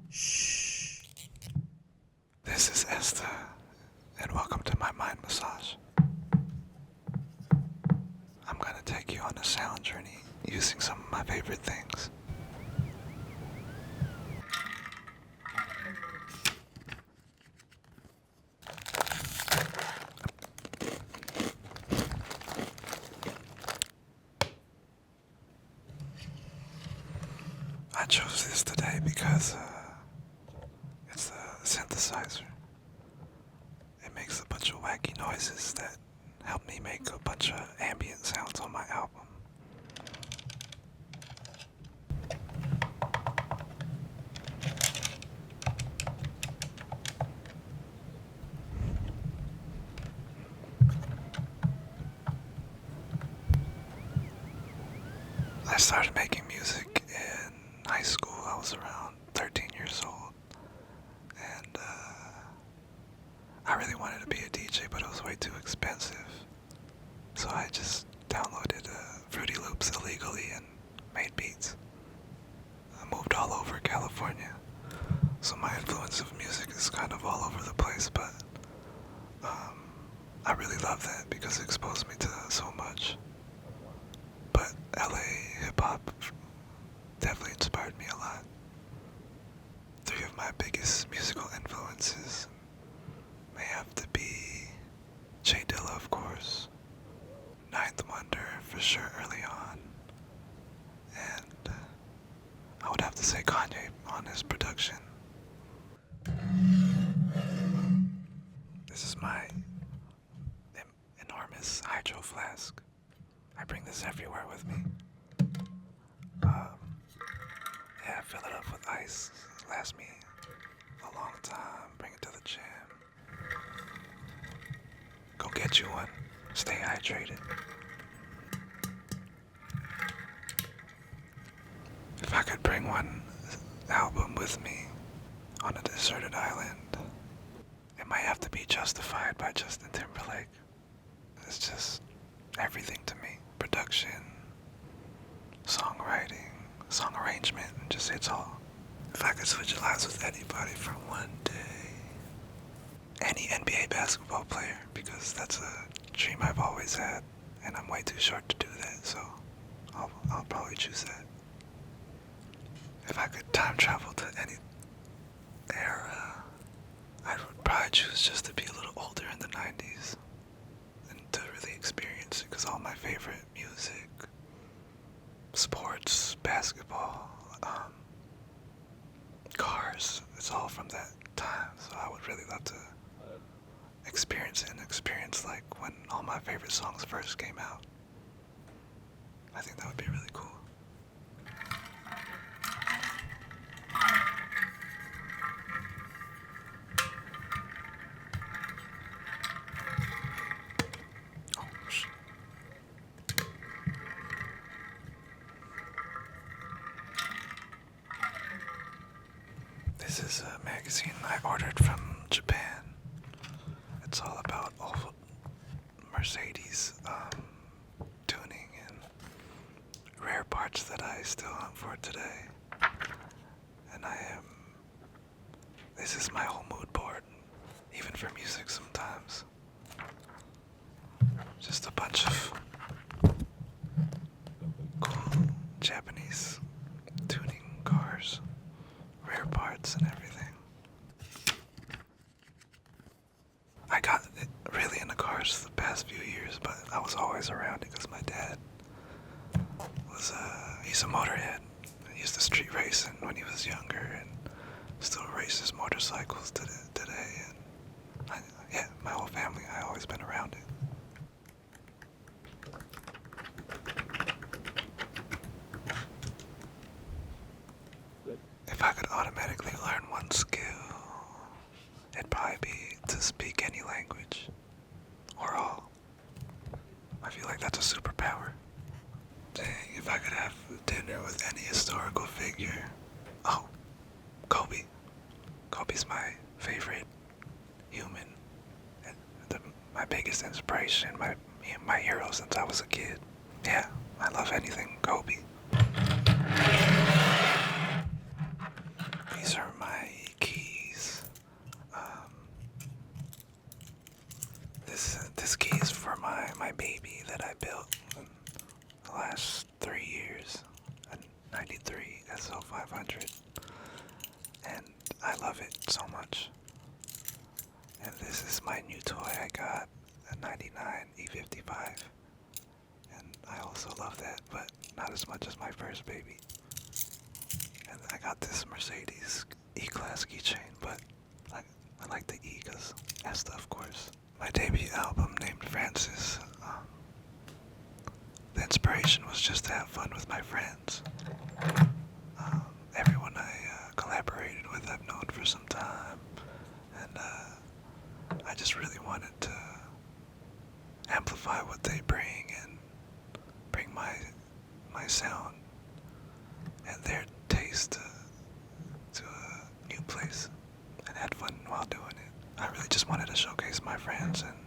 Shh. This is Esta, and welcome to my mind massage. I'm gonna take you on a sound journey using some of my favorite things. I chose this today because it's a synthesizer. It makes a bunch of wacky noises that help me make a bunch of ambient sounds on my album. I started making music in high school. I was around 13 years old, and I really wanted to be a DJ, but it was way too expensive. So I just downloaded Fruity Loops illegally and made beats. I moved all over California, so my influence of music is kind of all over the place, but I really love that because it exposed me to so much. But LA hip-hop definitely inspired me a lot. 3 of my biggest musical influences may have to be J.Dilla, of course, Ninth Wonder for sure early on, and I would have to say Kanye on his production. This is my enormous hydro flask. I bring this everywhere with me. Yeah, fill it up with ice. Lasts me a long time. Bring it to the gym. Go get you one. Stay hydrated. If I could bring one album with me on a deserted island, it might have to be Justified by Justin Timberlake. It's just everything to me. Production, songwriting, song arrangement, and just it's all. If I could switch lives with anybody for one day, any NBA basketball player, because that's a dream I've always had, and I'm way too short to do that, so I'll probably choose that. If I could time travel to any era, I would probably choose just to be a little older in the 90s. To really experience it, because all my favorite music, sports, basketball, cars, it's all from that time. So I would really love to experience it and experience like when all my favorite songs first came out. I think that would be really cool. This is a magazine I ordered from Japan. It's all about old Mercedes tuning and rare parts that I still hunt for today. And this is my whole mood board, even for music sometimes. Just a bunch of cool Japanese tuning cars. Rare parts and everything. I got really into cars the past few years, but I was always around it because my dad was he's a motorhead. He used to street racing when he was younger and still races motorcycles today. And my whole family, I always been around it. If I could automatically learn one skill, it'd probably be to speak any language. Or all. I feel like that's a superpower. Dang, if I could have dinner with any historical figure. Oh, Kobe. Kobe's my favorite human. And my biggest inspiration, my hero since I was a kid. Yeah, I love anything Kobe. These are my ISO 500, and I love it so much. And this is my new toy I got, a 99 E55, and I also love that, but not as much as my first baby. And I got this Mercedes E-Class keychain, but I like the E because Esta, of course. My debut album named Francis. The inspiration was just to have fun with my friends. Everyone I collaborated with I've known for some time, and I just really wanted to amplify what they bring and bring my sound and their taste to a new place, and had fun while doing it. I really just wanted to showcase my friends and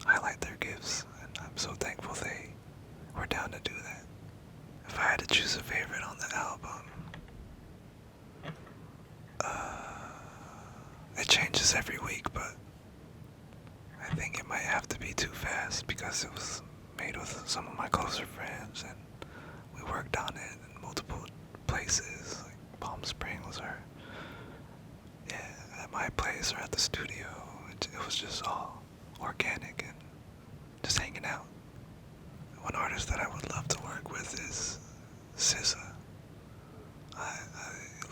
highlight their gifts, and I'm so thankful they were down to do that. If I had to choose a favorite on the album, it changes every week, but I think it might have to be Too Fast because it was made with some of my closer friends, and we worked on it in multiple places, like Palm Springs or at my place or at the studio. It was just all organic and just hanging out. One artist that I would love to work with is SZA. I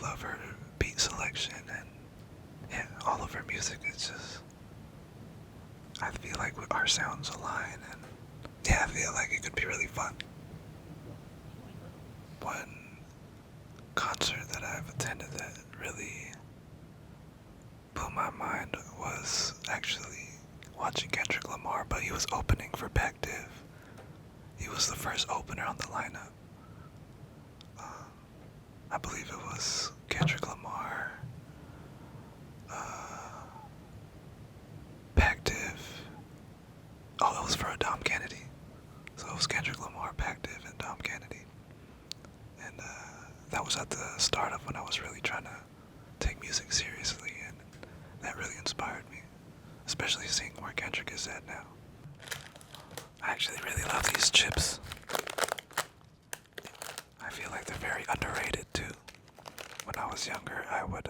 love her beat selection and all of her music. It's just, I feel like our sounds align, and I feel like it could be really fun. One concert that I've attended that really blew my mind was actually watching Kendrick Lamar, but he was opening for Bactiv. He was the first opener on the lineup. I believe it was Kendrick Lamar, Bactiv. Oh, it was for Dom Kennedy. So it was Kendrick Lamar, Bactiv, and Dom Kennedy. And that was at the start of when I was really trying to take music seriously, and that really inspired me, especially seeing where Kendrick is at now. I actually really love these chips. I feel like they're very underrated too. When I was younger, I would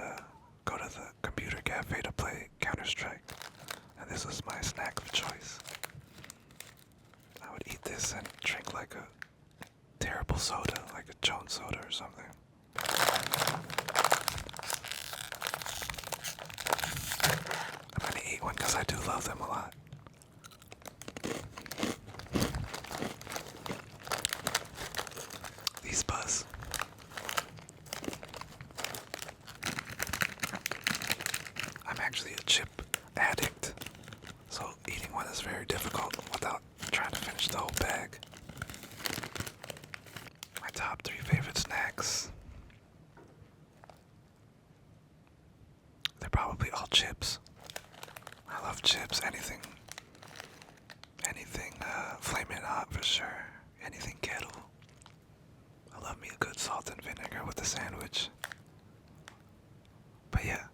go to the computer cafe to play Counter-Strike, and this was my snack of choice. I would eat this and drink like a terrible soda, like a Jones soda or something. I'm gonna eat one because I do love them a lot. These buzz. I'm actually a chip addict, so eating one is very difficult without trying to finish the whole bag. My top 3 favorite snacks. They're probably all chips. I love chips, anything Flamin' Hot for sure, anything Kettle. I love me a good salt and vinegar with a sandwich. But yeah,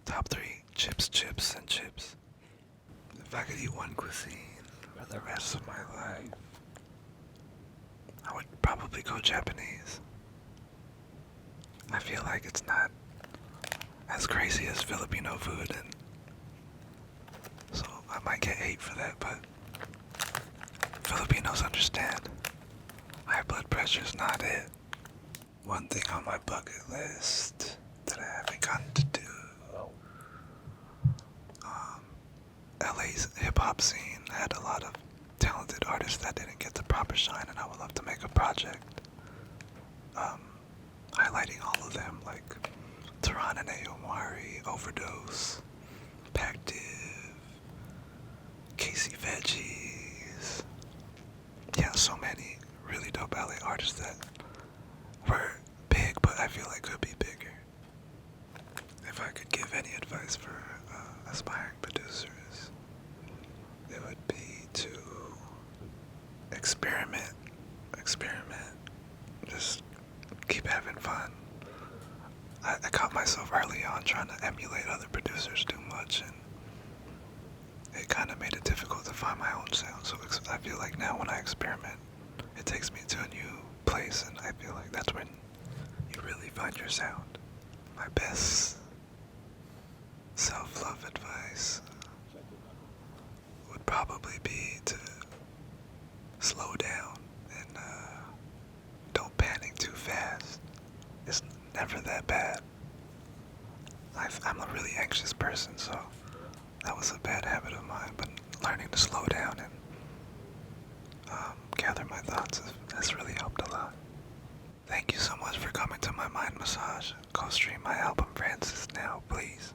top 3, chips, and chips. If I could eat one cuisine for the rest of my life, I would probably go Japanese. I feel like it's not as crazy as Filipino food, and so I might get hate for that, but Filipinos understand. High blood pressure's not it. One thing on my bucket list that I haven't gotten to do. LA's hip-hop scene had a lot of talented artists that didn't get the proper shine, and I would love to make a project highlighting all of them, like Tehran and Aomari, Overdose, Pactiv, Casey Veggies. Yeah, so many really dope LA artists that were big, but I feel like could be bigger. If I could give any advice for aspiring producers, it would be to experiment, just keep having fun. I caught myself early on trying to emulate other producers too much, and it kind of made it difficult to find my own sound. So I feel like now when I experiment, it takes me to a new place, and I feel like that's when you really find your sound. My best self-love advice would probably be to slow down and don't panic too fast. It's never that bad. I'm a really anxious person, so that was a bad habit of mine, but learning to slow down and gather my thoughts has really helped a lot. Thank you so much for coming to my mind massage. Go stream my album Francis now, please.